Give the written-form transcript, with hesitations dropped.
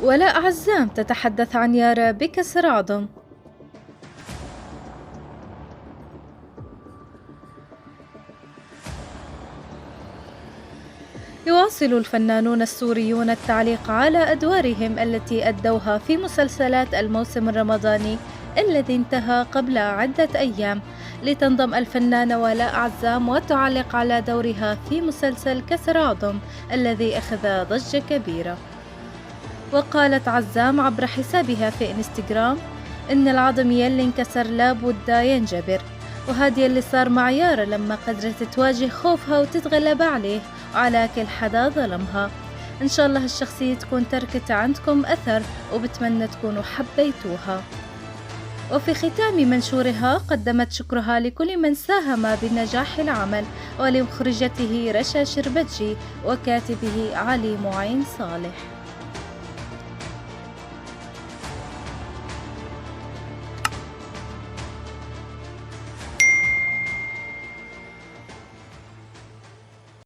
ولاء عزام تتحدث عن يارا بكسر عظم. يواصل الفنانون السوريون التعليق على أدوارهم التي أدوها في مسلسلات الموسم الرمضاني الذي انتهى قبل عدة أيام، لتنضم الفنانة ولاء عزام وتعلق على دورها في مسلسل كسر عظم الذي أخذ ضجة كبيرة. وقالت عزام عبر حسابها في انستغرام: إن العظم يلي انكسر لابد ينجبر، وهذا اللي صار مع يارا لما قدرت تواجه خوفها وتتغلب عليه وعلى كل حدا ظلمها. إن شاء الله هالشخصية تكون تركت عندكم أثر، وبتمنى تكونوا حبيتوها. وفي ختام منشورها قدمت شكرها لكل من ساهم بنجاح العمل، ولمخرجته رشا شربتجي وكاتبه علي معين صالح.